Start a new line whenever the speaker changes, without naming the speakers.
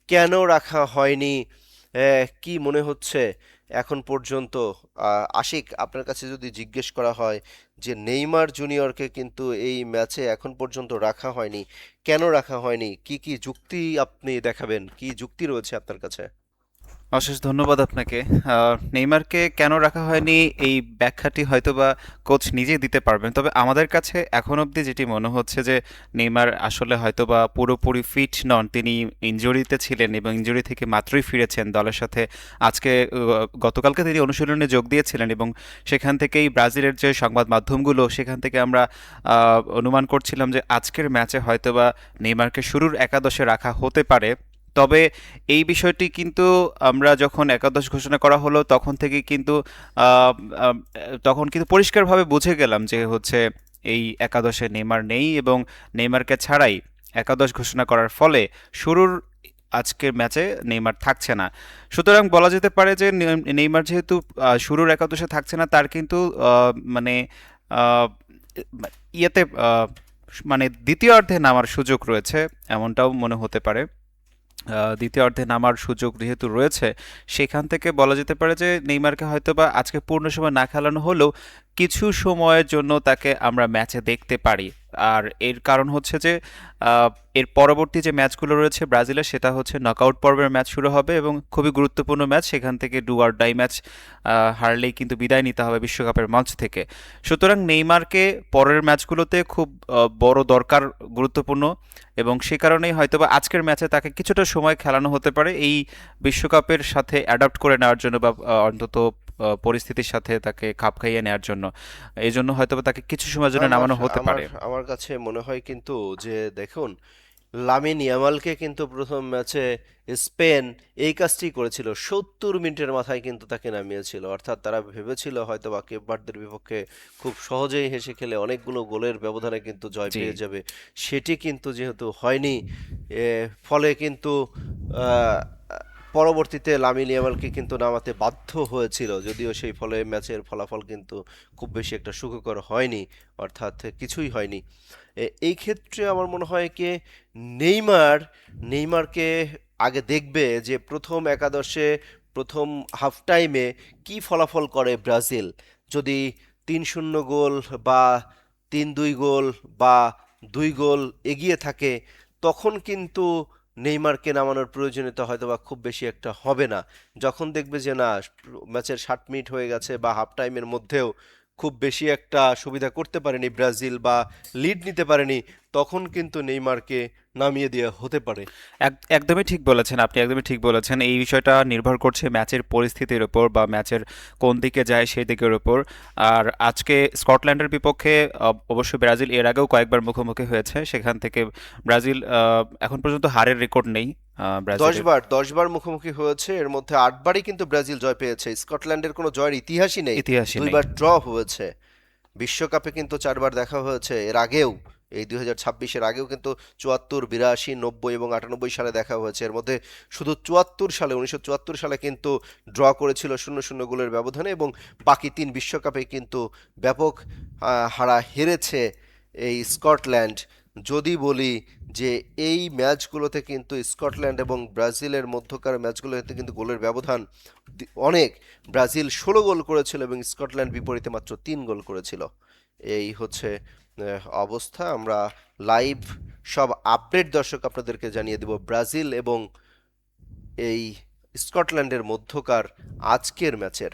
কেন রাখা হয়নি? কি মনে হচ্ছে এখন পর্যন্ত? আশিক, আপনার কাছে যদি জিজ্ঞেস করা হয় যে নেইমার জুনিয়রকে কিন্তু এই ম্যাচে এখন পর্যন্ত রাখা হয়নি, কেন রাখা হয়নি, কি কি যুক্তি আপনি দেখাবেন, কি যুক্তি রয়েছে আপনার কাছে?
অশেষ ধন্যবাদ আপনাকে। নেইমারকে কেন রাখা হয়নি এই ব্যাখ্যাটি হয়তোবা কোচ নিজেই দিতে পারবেন, তবে আমাদের কাছে এখন অবধি যেটি মনে হচ্ছে যে নেইমার আসলে হয়তোবা পুরোপুরি ফিট নন। তিনি ইনজুরিতে ছিলেন এবং ইনজুরি থেকে মাত্রই ফিরেছেন দলের সাথে। আজকে গতকালকে তিনি অনুশীলনে যোগ দিয়েছিলেন এবং সেখান থেকেই ব্রাজিলের যে সংবাদ মাধ্যমগুলো সেখান থেকে আমরা অনুমান করছিলাম যে আজকের ম্যাচে হয়তোবা নেইমারকে শুরুর একাদশে রাখা হতে পারে। তবে এই বিষয়টি কিন্তু আমরা যখন একাদশ ঘোষণা করা হলো তখন থেকে কিন্তু আহ, আহ, তখন কিন্তু পরিষ্কারভাবে বুঝে গেলাম যে হচ্ছে এই একাদশে নেইমার নেই এবং নেইমারকে ছাড়াই একাদশ ঘোষণা করার ফলে শুরুর আজকের ম্যাচে নেইমার থাকছে না। সুতরাং বলা যেতে পারে যে নেইমার যেহেতু শুরুর একাদশে থাকছে না, তার কিন্তু মানে আহ, ইয়েতে মানে দ্বিতীয়ার্ধে নামার সুযোগ রয়েছে, এমনটাও মনে হতে পারে। দ্বিতীয়ার্ধে নামার সুযোগ যেহেতু রয়েছে, সেখান থেকে বলা যেতে পারে যে নেইমারকে হয়তোবা আজকে পূর্ণ সময় না খেলানো হলেও কিছু সময়ের জন্য তাকে আমরা ম্যাচে দেখতে পারি। আর এর কারণ হচ্ছে যে আহ, এর পরবর্তী যে ম্যাচগুলো রয়েছে ব্রাজিলের, সেটা হচ্ছে নকআউট পর্বের ম্যাচ শুরু হবে এবং খুবই গুরুত্বপূর্ণ ম্যাচ। সেখান থেকে ডু অর ডাই ম্যাচ, হারলেই কিন্তু বিদায় নিতে হবে বিশ্বকাপের মঞ্চ থেকে। সুতরাং নেইমারকে পরের ম্যাচগুলোতে খুব বড় দরকার, গুরুত্বপূর্ণ, এবং সে কারণেই হয়তোবা আজকের ম্যাচে তাকে কিছুটা সময় খেলানো হতে পারে এই বিশ্বকাপের সাথে অ্যাডাপ্ট করে নেওয়ার জন্য, বা অন্তত পরিস্থিতির সাথে তাকে খাপ খাইয়ে নেওয়ার জন্য। এই জন্য হয়তোবা তাকে কিছু সময়ের জন্য
আমার
নামানো হতে
আমার
পারে।
আমার কাছে মনে হয় কিন্তু যে দেখুন, লামিন ইয়ামালকে কিন্তু প্রথম ম্যাচে স্পেন এই কাজটি করেছিল, 70 মিনিটের মাথায় কিন্তু তাকে নামিয়েছিল। অর্থাৎ তারা ভেবেছিল হয়তো বা কেপ ভার্দের বিপক্ষে খুব সহজেই হেসে খেলে অনেকগুলো গোলের ব্যবধানে কিন্তু জয়
জি।
পেয়ে যাবে। সেটি কিন্তু যেহেতু হয়নি, এ, ফলে কিন্তু আহ, পরবর্তীতে লামিন ইয়ামালকে কিন্তু নামাতে বাধ্য হয়েছিল, যদিও সেই ফলে ম্যাচের ফলাফল কিন্তু খুব বেশি একটা সুখকর হয়নি, অর্থাৎ কিছুই হয়নি। এই ক্ষেত্রে আমার মনে হয় কি, নেইমার নেইমারকে আগে দেখবে যে প্রথম একাদশে প্রথম হাফ টাইমে কি ফলাফল করে ব্রাজিল। যদি 3-0 গোল বা 3-2 গোল বা 2 গোল এগিয়ে থাকে, তখন কিন্তু নেইমারকে নামানোর প্রয়োজনীয়তা হয়তো বা খুব বেশি একটা হবে না। যখন দেখবে যে না, ম্যাচের 60 মিনিট হয়ে গেছে বা হাফ টাইমের মধ্যেও খুব বেশি একটা সুবিধা করতে পারেনি ব্রাজিল বা লিড নিতে পারেনি, তখন কিন্তু নেইমারকে নামিয়ে দেওয়া হতে পারে।
একদমই ঠিক বলেছেন আপনি, একদমই ঠিক বলেছেন। এই বিষয়টা নির্ভর করছে ম্যাচের পরিস্থিতির উপর বা ম্যাচের কোন দিকে যায় সেই দিকের উপর। আর আজকে স্কটল্যান্ডের বিপক্ষে অবশ্যই ব্রাজিল এর আগেও কয়েকবার মুখোমুখি হয়েছে, সেখান থেকে ব্রাজিল এখন পর্যন্ত হারের রেকর্ড নেই
দশ
ব্রাজিলের।
বার 10 বার মুখোমুখি হয়েছে, এর মধ্যে 8বারই কিন্তু ব্রাজিল জয় পেয়েছে। স্কটল্যান্ডের কোনো জয়ের ইতিহাসই নেই।
ইতিহাসই নেই।
2বার ড্র হয়েছে। বিশ্বকাপে কিন্তু 4বার দেখা হয়েছে এর আগেও। এই 2026-এর আগেও কিন্তু 74, 82, 90 এবং 98 সালে দেখা হয়েছে। এর মধ্যে শুধু 1974 সালে কিন্তু ড্র করেছিল 0-0 গোলের ব্যবধানে, এবং বাকি 3 বিশ্বকাপে কিন্তু ব্যাপক হারা হেরেছে এই স্কটল্যান্ড। যদি বলি যে এই ম্যাচগুলোতে কিন্তু স্কটল্যান্ড এবং ব্রাজিলের মধ্যকার ম্যাচগুলোতে কিন্তু গোলের ব্যবধান অনেক। ব্রাজিল 16 গোল করেছিল এবং স্কটল্যান্ড বিপরীতে মাত্র 3 গোল করেছিল। এই হচ্ছে অবস্থা। আমরা লাইভ সব আপডেট দর্শক আপনাদেরকে জানিয়ে দেব ব্রাজিল এবং এই স্কটল্যান্ডের মধ্যকার আজকের ম্যাচের।